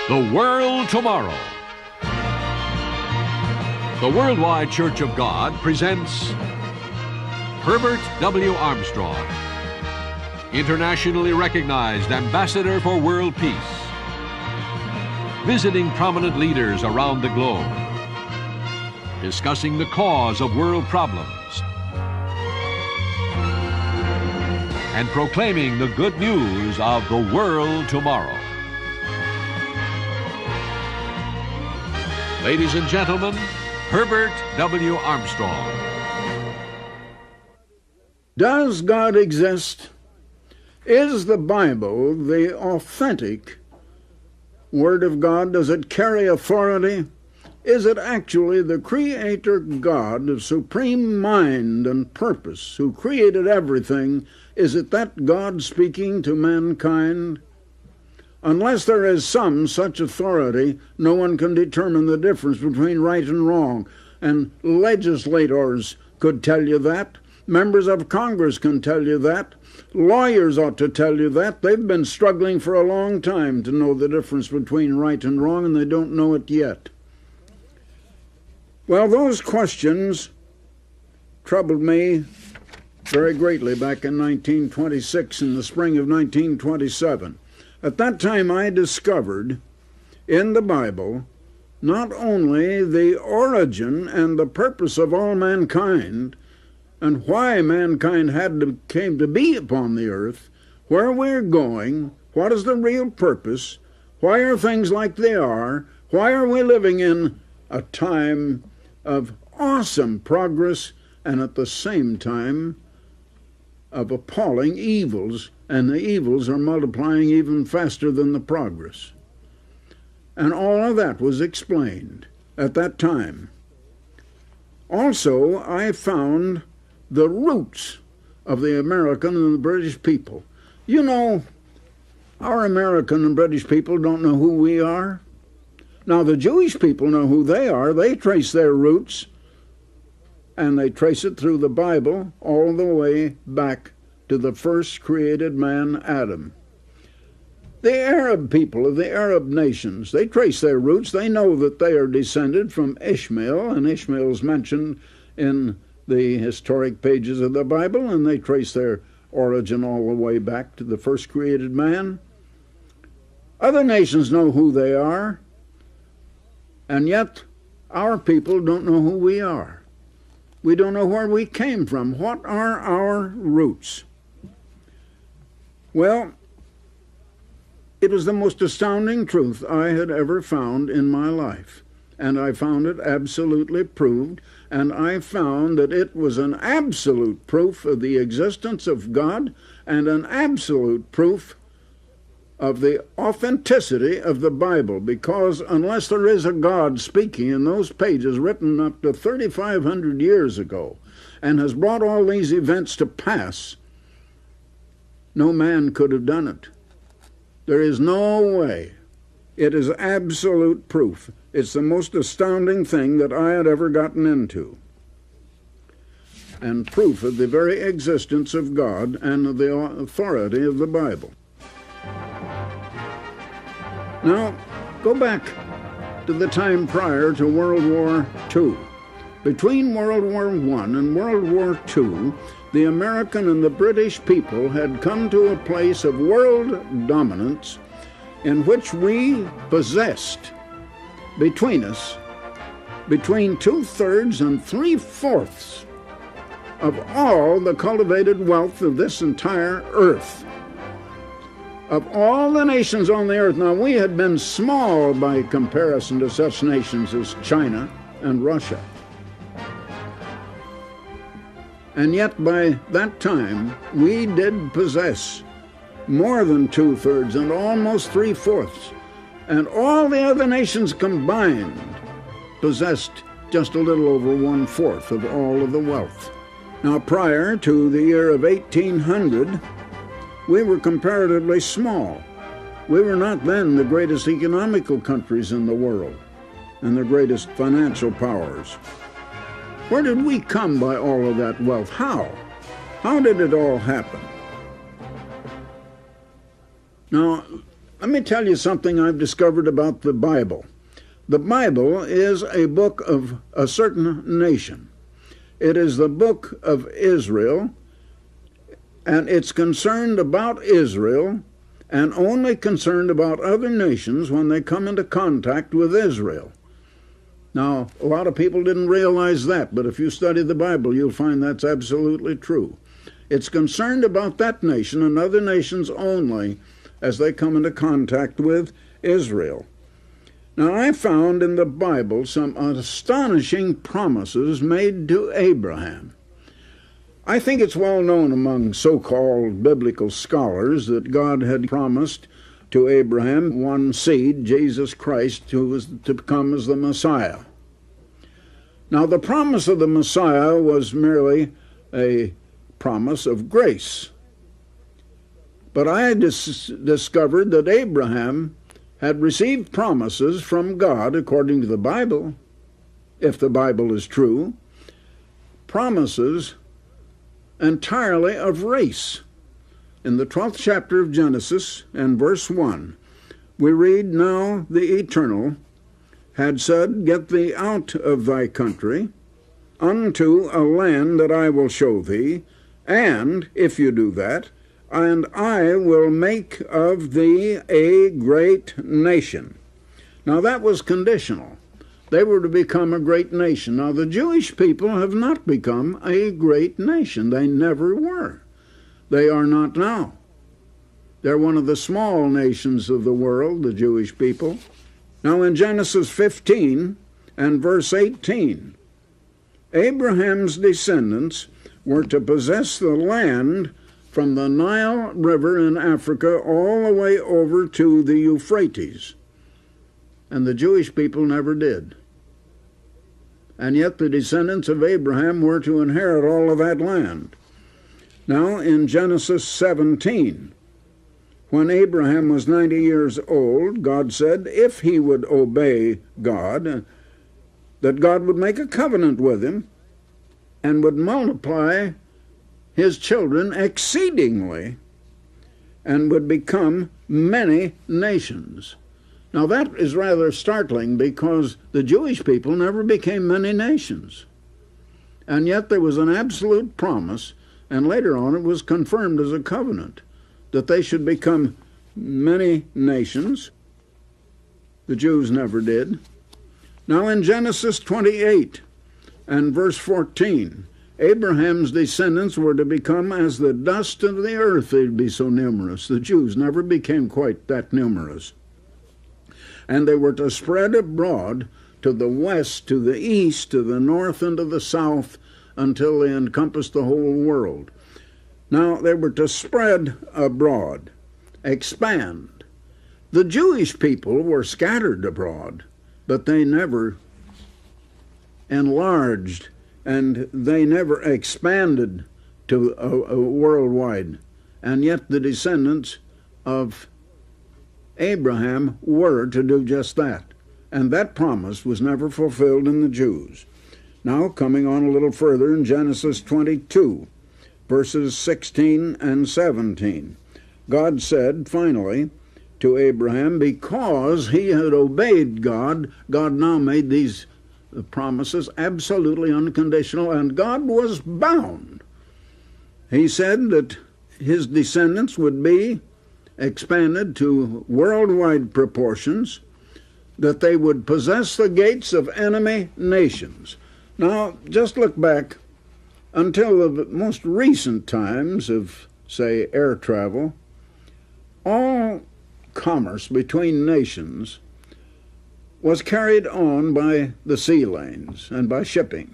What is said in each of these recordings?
The World Tomorrow. The Worldwide Church of God presents Herbert W. Armstrong, internationally recognized ambassador for world peace, visiting prominent leaders around the globe, discussing the cause of world problems, and proclaiming the good news of the world tomorrow. Ladies and gentlemen, Herbert W. Armstrong. Does God exist? Is the Bible the authentic Word of God? Does it carry authority? Is it actually the Creator God of supreme mind and purpose who created everything? Is it that God speaking to mankind? Unless there is some such authority, no one can determine the difference between right and wrong. And legislators could tell you that. Members of Congress can tell you that. Lawyers ought to tell you that. They've been struggling for a long time to know the difference between right and wrong, and they don't know it yet. Well, those questions troubled me very greatly back in 1926, in the spring of 1927. At that time, I discovered in the Bible not only the origin and the purpose of all mankind and why mankind came to be upon the earth, where we're going, what is the real purpose, why are things like they are, why are we living in a time of awesome progress and at the same time of appalling evils, and the evils are multiplying even faster than the progress. And all of that was explained at that time. Also, I found the roots of the American and the British people. You know, our American and British people don't know who we are. Now, the Jewish people know who they are. They trace their roots, and they trace it through the Bible all the way back to the first created man, Adam. The Arab people of the Arab nations, they trace their roots. They know that they are descended from Ishmael, and Ishmael is mentioned in the historic pages of the Bible, and they trace their origin all the way back to the first created man. Other nations know who they are, and yet our people don't know who we are. We don't know where we came from. What are our roots? Well, it was the most astounding truth I had ever found in my life, and I found it absolutely proved, and I found that it was an absolute proof of the existence of God and an absolute proof of the authenticity of the Bible, because unless there is a God speaking in those pages written up to 3,500 years ago and has brought all these events to pass, no man could have done it. There is no way. It is absolute proof. It's the most astounding thing that I had ever gotten into, and proof of the very existence of God and of the authority of the Bible. Now, go back to the time prior to World War II. Between World War I and World War II, the American and the British people had come to a place of world dominance in which we possessed between us between 2/3 and 3/4 of all the cultivated wealth of this entire earth. Of all the nations on the earth, now we had been small by comparison to such nations as China and Russia. And yet by that time, we did possess more than 2/3 and almost 3/4. And all the other nations combined possessed just a little over 1/4 of all of the wealth. Now, prior to the year of 1800, we were comparatively small. We were not then the greatest economical countries in the world and the greatest financial powers. Where did we come by all of that wealth? How? How did it all happen? Now, Let me tell you something I've discovered about the Bible. The Bible is a book of a certain nation. It is the book of Israel, and it's concerned about Israel and only concerned about other nations when they come into contact with Israel. Now, a lot of people didn't realize that, but if you study the Bible, you'll find that's absolutely true. It's concerned about that nation and other nations only as they come into contact with Israel. Now, I found in the Bible some astonishing promises made to Abraham. I think it's well known among so-called biblical scholars that God had promised to Abraham one seed, Jesus Christ, who was to come as the Messiah. Now, the promise of the Messiah was merely a promise of grace. But I discovered that Abraham had received promises from God, according to the Bible, if the Bible is true, promises entirely of race. In the 12th chapter of Genesis and verse 1, we read, "Now the Eternal had said, Get thee out of thy country unto a land that I will show thee, and if you do that, and I will make of thee a great nation." Now that was conditional. They were to become a great nation. Now the Jewish people have not become a great nation. They never were. They are not now. They're one of the small nations of the world, the Jewish people. Now in Genesis 15 and verse 18, Abraham's descendants were to possess the land from the Nile River in Africa all the way over to the Euphrates. And the Jewish people never did. And yet the descendants of Abraham were to inherit all of that land. Now in Genesis 17, when Abraham was 90 years old, God said if he would obey God, that God would make a covenant with him and would multiply his children exceedingly and would become many nations. Now that is rather startling because the Jewish people never became many nations. And yet there was an absolute promise, and later on it was confirmed as a covenant, that they should become many nations. The Jews never did. Now in Genesis 28 and verse 14, Abraham's descendants were to become as the dust of the earth. They'd be so numerous. The Jews never became quite that numerous. And they were to spread abroad to the west, to the east, to the north, and to the south until they encompassed the whole world. Now, they were to spread abroad, expand. The Jewish people were scattered abroad, but they never enlarged, and they never expanded to a worldwide. And yet the descendants of Abraham were to do just that. And that promise was never fulfilled in the Jews. Now, coming on a little further in Genesis 22, verses 16 and 17, God said, finally, to Abraham, because he had obeyed God, God now made these promises absolutely unconditional, and God was bound. He said that his descendants would be expanded to worldwide proportions, that they would possess the gates of enemy nations. Now, just look back until the most recent times of, say, air travel. All commerce between nations was carried on by the sea lanes and by shipping.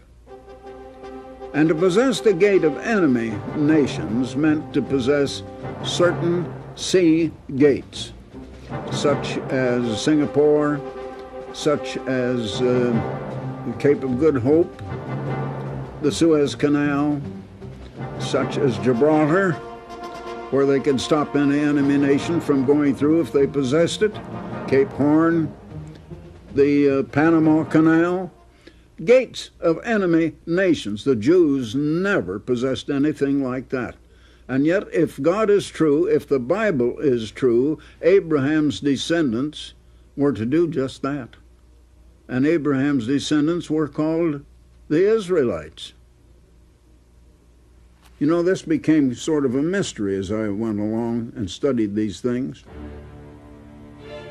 And to possess the gate of enemy nations meant to possess certain sea gates, such as Singapore, such as the Cape of Good Hope, the Suez Canal, such as Gibraltar, where they could stop any enemy nation from going through if they possessed it, Cape Horn, the Panama Canal, gates of enemy nations. The Jews never possessed anything like that. And yet, if God is true, if the Bible is true, Abraham's descendants were to do just that. And Abraham's descendants were called the Israelites. You know, this became sort of a mystery as I went along and studied these things.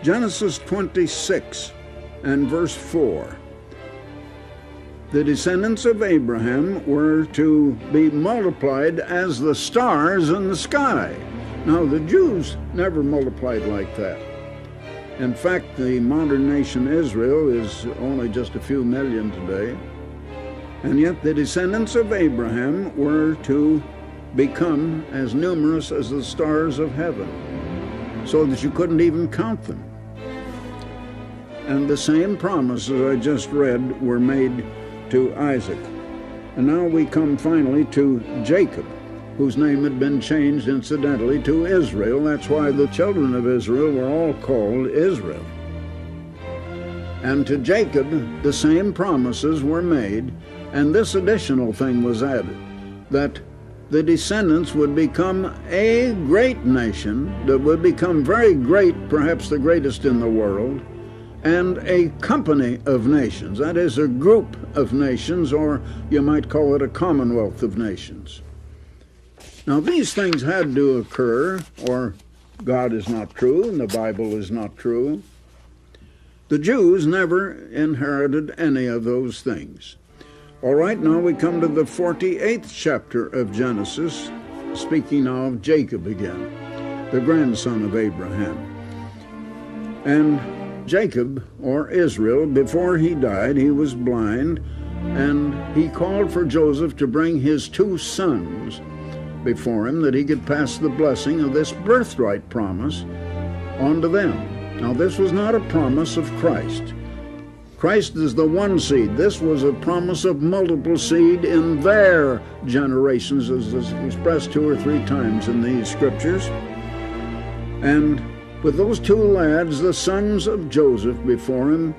Genesis 26 and verse 4. The descendants of Abraham were to be multiplied as the stars in the sky. Now, the Jews never multiplied like that. In fact, the modern nation Israel is only just a few million today. And yet the descendants of Abraham were to become as numerous as the stars of heaven, so that you couldn't even count them. And the same promises I just read were made to Isaac. And now we come finally to Jacob, whose name had been changed incidentally to Israel. That's why the children of Israel were all called Israel. And to Jacob the same promises were made, and this additional thing was added, that the descendants would become a great nation that would become very great, perhaps the greatest in the world, and a company of nations, that is, a group of nations, or you might call it a commonwealth of nations. Now, these things had to occur, or God is not true and the Bible is not true. The Jews never inherited any of those things. All right, now we come to the 48th chapter of Genesis, speaking of Jacob again, the grandson of Abraham. And Jacob, or Israel, before he died, he was blind, and he called for Joseph to bring his two sons before him, that he could pass the blessing of this birthright promise onto them. Now, this was not a promise of Christ. Christ is the one seed. This was a promise of multiple seed in their generations, as is expressed 2 or 3 times in these scriptures. And with those two lads, the sons of Joseph, before him,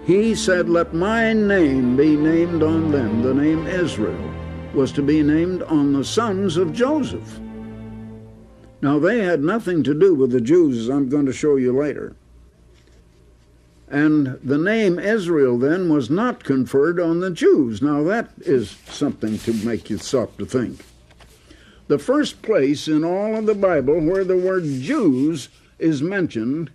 he said, "Let my name be named on them." The name Israel was to be named on the sons of Joseph. Now, they had nothing to do with the Jews, as I'm going to show you later. And the name Israel then was not conferred on the Jews. Now, that is something to make you stop to think. The first place in all of the Bible where the word Jews is mentioned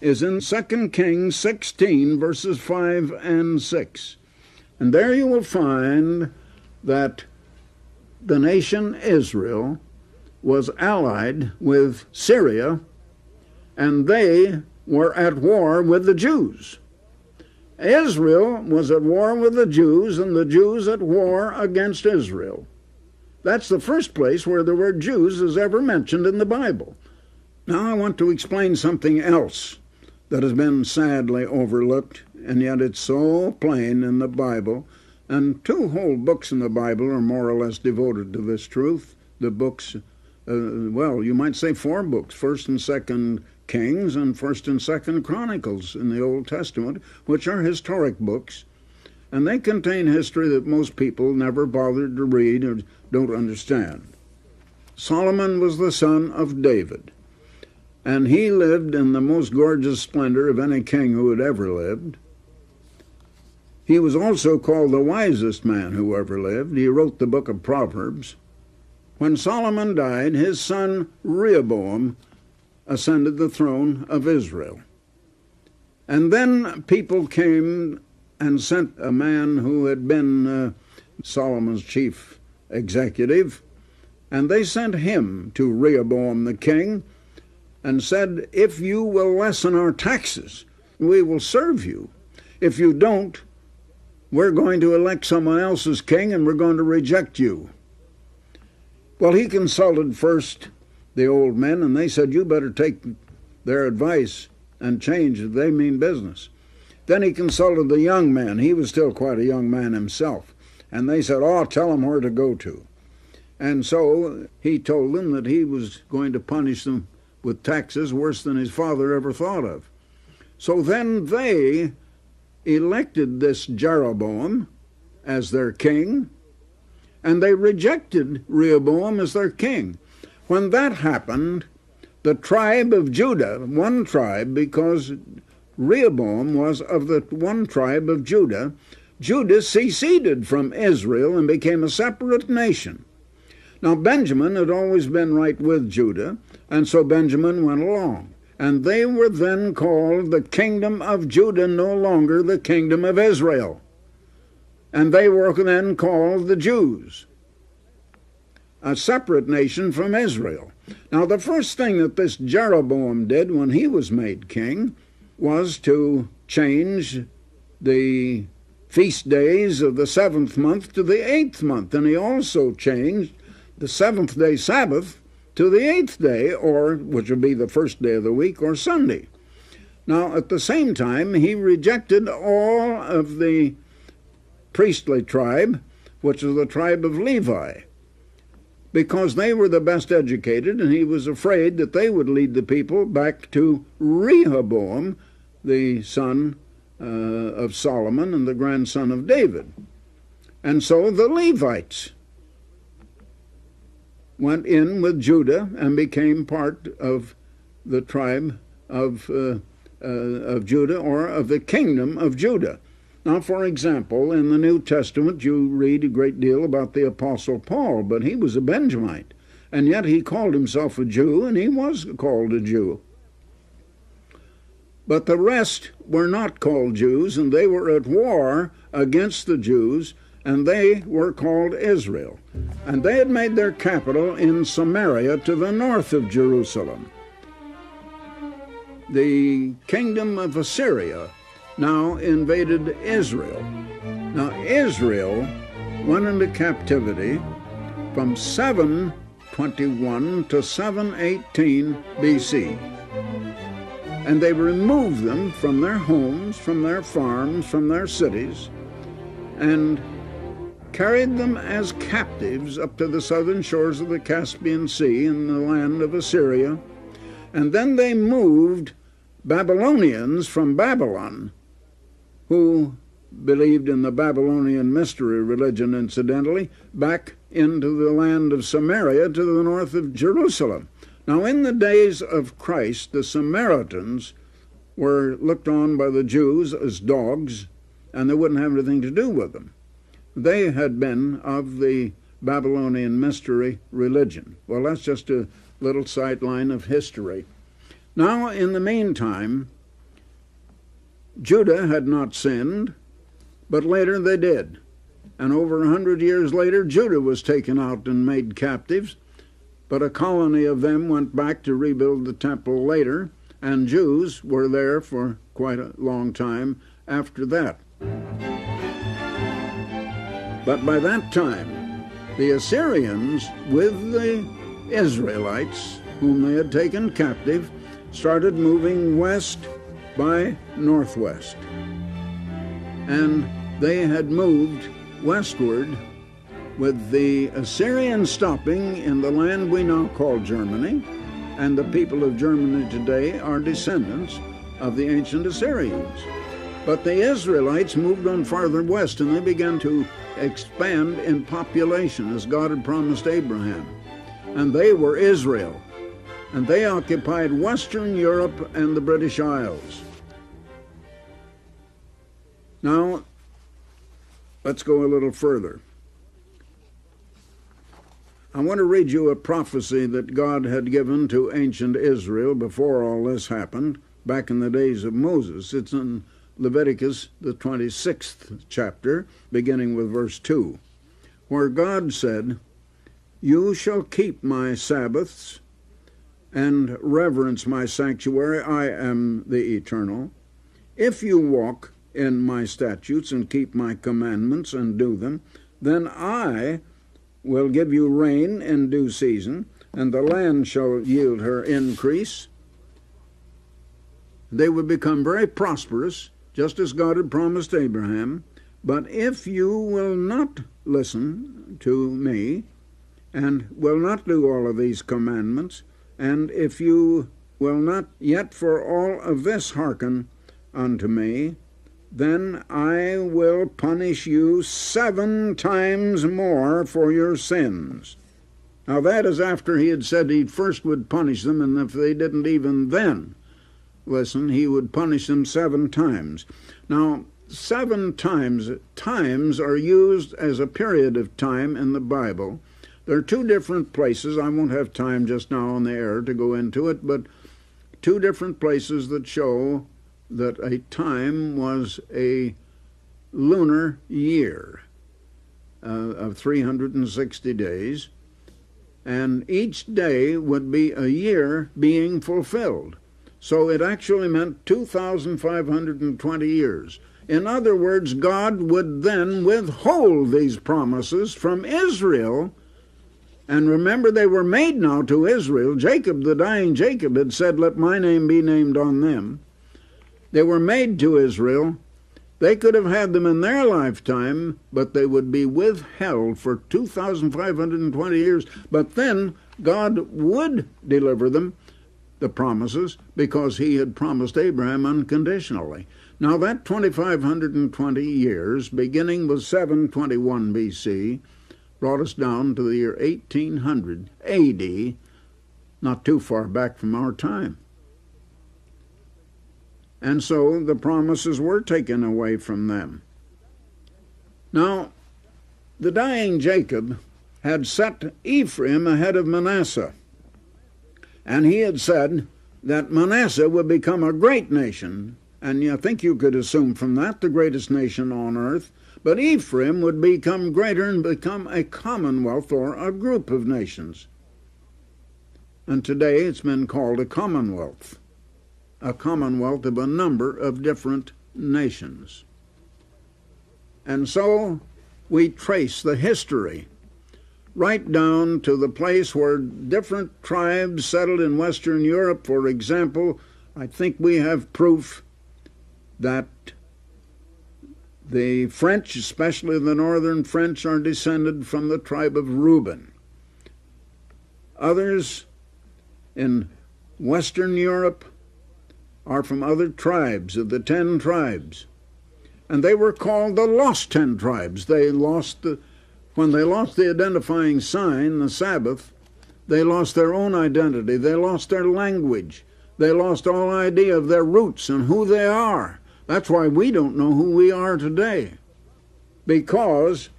is in 2 Kings 16, verses 5 and 6. And there you will find that the nation Israel was allied with Syria, and they were at war with the Jews. Israel was at war with the Jews, and the Jews at war against Israel. That's the first place where the word Jews is ever mentioned in the Bible. Now I want to explain something else that has been sadly overlooked, and yet it's so plain in the Bible. And 2 whole books in the Bible are more or less devoted to this truth. The books, well, you might say 4 books, 1st and 2nd Kings and 1st and 2nd Chronicles in the Old Testament, which are historic books. And they contain history that most people never bothered to read or don't understand. Solomon was the son of David, and he lived in the most gorgeous splendor of any king who had ever lived. He was also called the wisest man who ever lived. He wrote the book of Proverbs. When Solomon died, his son Rehoboam ascended the throne of Israel. And then people came and sent a man who had been Solomon's chief executive, and they sent him to Rehoboam the king and said, "If you will lessen our taxes, we will serve you. If you don't, we're going to elect someone else as king, and we're going to reject you." Well, he consulted first the old men, and they said, "You better take their advice and change if they mean business." Then he consulted the young men. He was still quite a young man himself. And they said, "Oh, tell them where to go to." And so he told them that he was going to punish them with taxes worse than his father ever thought of. So then they elected this Jeroboam as their king, and they rejected Rehoboam as their king. When that happened, the tribe of Judah, one tribe, because Rehoboam was of the one tribe of Judah, Judah seceded from Israel and became a separate nation. Now Benjamin had always been right with Judah, and so Benjamin went along. And they were then called the kingdom of Judah, no longer the kingdom of Israel. And they were then called the Jews, a separate nation from Israel. Now the first thing that this Jeroboam did when he was made king was to change the feast days of the 7th month to the 8th month. And he also changed the 7th day Sabbath to the 8th day, or which would be the first day of the week, or Sunday. Now, at the same time, he rejected all of the priestly tribe, which is the tribe of Levi, because they were the best educated, and he was afraid that they would lead the people back to Rehoboam, the son of Solomon and the grandson of David. And so the Levites went in with Judah and became part of the tribe of Judah, or of the kingdom of Judah. Now, for example, in the New Testament, you read a great deal about the Apostle Paul, but he was a Benjamite, and yet he called himself a Jew, and he was called a Jew. But the rest were not called Jews, and they were at war against the Jews, and they were called Israel. And they had made their capital in Samaria to the north of Jerusalem. The kingdom of Assyria now invaded Israel. Now Israel went into captivity from 721 to 718 BC. And they removed them from their homes, from their farms, from their cities, and carried them as captives up to the southern shores of the Caspian Sea in the land of Assyria. And then they moved Babylonians from Babylon, who believed in the Babylonian mystery religion, incidentally, back into the land of Samaria to the north of Jerusalem. Now, in the days of Christ, the Samaritans were looked on by the Jews as dogs, and they wouldn't have anything to do with them. They had been of the Babylonian mystery religion. Well, that's just a little sideline of history. Now, in the meantime, Judah had not sinned, but later they did. And over 100 years later, Judah was taken out and made captives, but a colony of them went back to rebuild the temple later, and Jews were there for quite a long time after that. But by that time, the Assyrians, with the Israelites, whom they had taken captive, started moving west by northwest. And they had moved westward, with the Assyrians stopping in the land we now call Germany, and the people of Germany today are descendants of the ancient Assyrians. But the Israelites moved on farther west, and they began to expand in population as God had promised Abraham. And they were Israel, and they occupied Western Europe and the British Isles. Now, let's go a little further. I want to read you a prophecy that God had given to ancient Israel before all this happened, back in the days of Moses. It's in Leviticus, the 26th chapter, beginning with verse 2, where God said, "You shall keep my Sabbaths and reverence my sanctuary. I am the Eternal. If you walk in my statutes and keep my commandments and do them, then I will give you rain in due season, and the land shall yield her increase." They would become very prosperous, just as God had promised Abraham. But if you will not listen to me, and will not do all of these commandments, and if you will not yet for all of this hearken unto me, then I will punish you 7 times more for your sins. Now that is after he had said he first would punish them, and if they didn't even then listen, he would punish them 7 times. Now, 7 times are used as a period of time in the Bible. There are 2 different places. I won't have time just now on the air to go into it, but 2 different places that show that a time was a lunar year of 360 days, and each day would be a year being fulfilled. So it actually meant 2,520 years. In other words, God would then withhold these promises from Israel. And remember, they were made now to Israel. Jacob, the dying Jacob, had said, "Let my name be named on them." They were made to Israel. They could have had them in their lifetime, but they would be withheld for 2,520 years. But then God would deliver them, the promises, because he had promised Abraham unconditionally. Now that 2,520 years, beginning with 721 BC, brought us down to the year 1800 AD, not too far back from our time. And so the promises were taken away from them. Now, the dying Jacob had set Ephraim ahead of Manasseh. And he had said that Manasseh would become a great nation. And I think you could assume from that the greatest nation on earth. But Ephraim would become greater and become a commonwealth, or a group of nations. And today it's been called a commonwealth of a number of different nations. And so we trace the history right down to the place where different tribes settled in Western Europe. For example, I think we have proof that the French, especially the northern French, are descended from the tribe of Reuben. Others in Western Europe are from other tribes, of the 10 tribes. And they were called the lost 10 tribes. When they lost the identifying sign, the Sabbath, they lost their own identity. They lost their language. They lost all idea of their roots and who they are. That's why we don't know who we are today. Because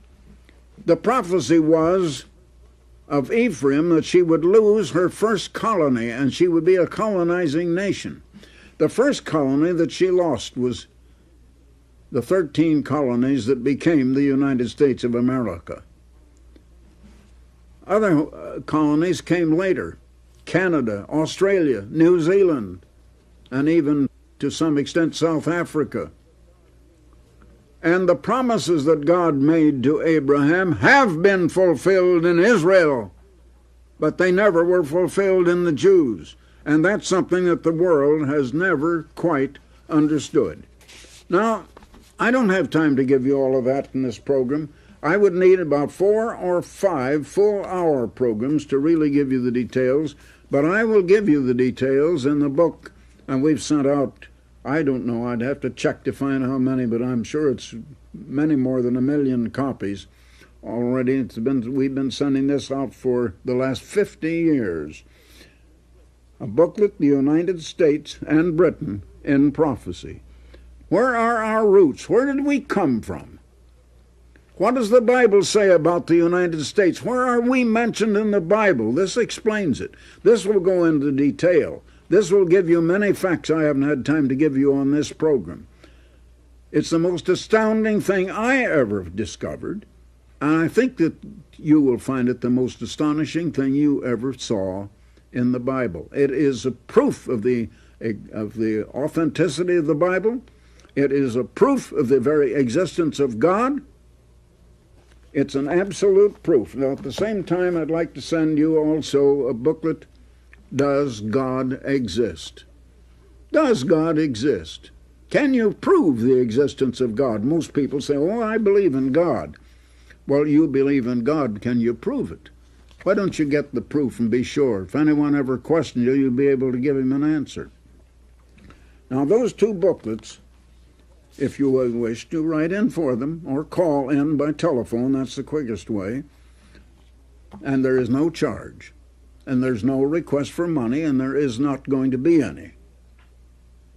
the prophecy was of Ephraim that she would lose her first colony and she would be a colonizing nation. The first colony that she lost was the 13 colonies that became the United States of America. Other colonies came later: Canada, Australia, New Zealand, and even to some extent South Africa. And the promises that God made to Abraham have been fulfilled in Israel, but they never were fulfilled in the Jews. And that's something that the world has never quite understood. Now, I don't have time to give you all of that in this program. I would need about 4 or 5 full-hour programs to really give you the details, but I will give you the details in the book, and we've sent out, I don't know, I'd have to check to find how many, but I'm sure it's many more than 1 million copies already. We've been sending this out for the last 50 years. A booklet, The United States and Britain in Prophecy. Where are our roots? Where did we come from? What does the Bible say about the United States? Where are we mentioned in the Bible? This explains it. This will go into detail. This will give you many facts I haven't had time to give you on this program. It's the most astounding thing I ever discovered, and I think that you will find it the most astonishing thing you ever saw in the Bible. It is a proof of the authenticity of the Bible. It is a proof of the very existence of God. It's an absolute proof. Now, at the same time, I'd like to send you also a booklet, Does God Exist? Does God exist? Can you prove the existence of God? Most people say, oh, I believe in God. Well, you believe in God. Can you prove it? Why don't you get the proof and be sure? If anyone ever questions you, you'll be able to give him an answer. Now, those 2 booklets if you wish to write in for them or call in by telephone. That's the quickest way. And there is no charge. And there's no request for money, and there is not going to be any.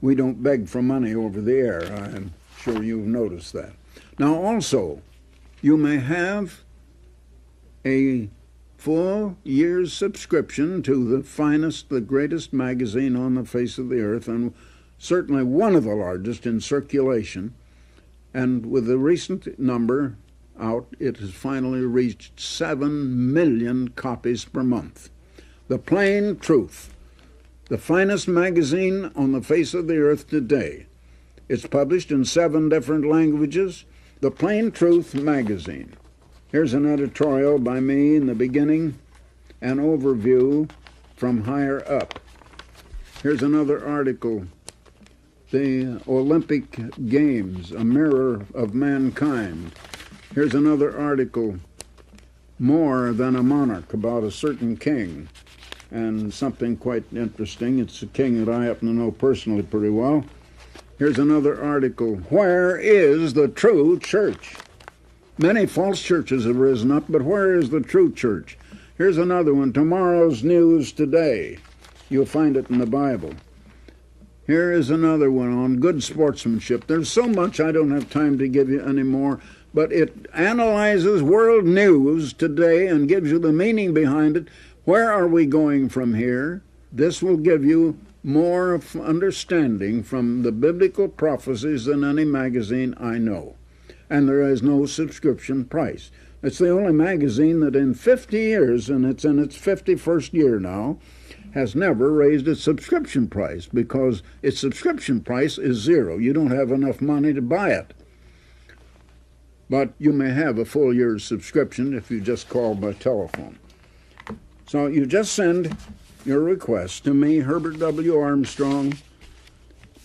We don't beg for money over the air. I'm sure you've noticed that. Now also, you may have a full year's subscription to the finest, the greatest magazine on the face of the earth, and certainly one of the largest in circulation. And with the recent number out, it has finally reached 7 million copies per month. The Plain Truth, the finest magazine on the face of the earth today. It's published in 7 different languages. The Plain Truth magazine. Here's an editorial by me in the beginning, an overview from higher up. Here's another article, The Olympic Games, a Mirror of Mankind. Here's another article, More Than a Monarch, about a certain king, and something quite interesting. It's a king that I happen to know personally pretty well. Here's another article, Where is the True Church? Many false churches have risen up, but where is the true church? Here's another one, Tomorrow's News Today. You'll find it in the Bible. Here is another one on good sportsmanship. There's so much I don't have time to give you anymore, but it analyzes world news today and gives you the meaning behind it. Where are we going from here? This will give you more understanding from the biblical prophecies than any magazine I know. And there is no subscription price. It's the only magazine that in 50 years, and it's in its 51st year now, has never raised its subscription price, because its subscription price is zero. You don't have enough money to buy it. But you may have a full year's subscription if you just call by telephone. So you just send your request to me, Herbert W. Armstrong,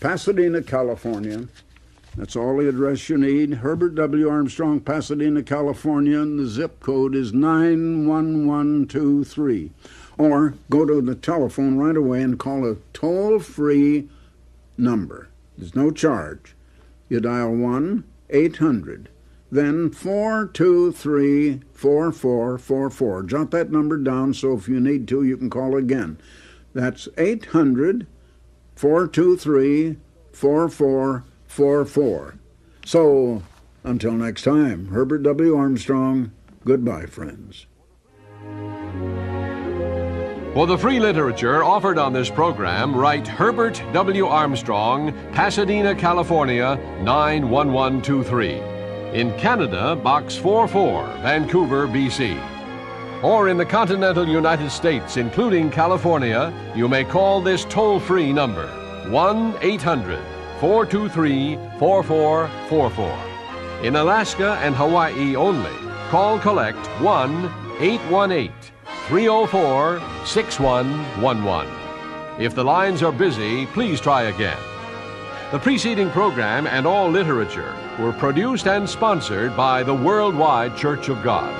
Pasadena, California. That's all the address you need. Herbert W. Armstrong, Pasadena, California, and the zip code is 91123. Or go to the telephone right away and call a toll-free number. There's no charge. You dial 1-800, then 423-4444. Jot that number down so if you need to, you can call again. That's 800-423-4444. So, until next time, Herbert W. Armstrong, goodbye, friends. For the free literature offered on this program, write Herbert W. Armstrong, Pasadena, California, 91123. In Canada, Box 44, Vancouver, BC. Or in the continental United States, including California, you may call this toll-free number, 1-800-423-4444. In Alaska and Hawaii only, call collect 1-818-304-6111. If the lines are busy, please try again. The preceding program and all literature were produced and sponsored by the Worldwide Church of God.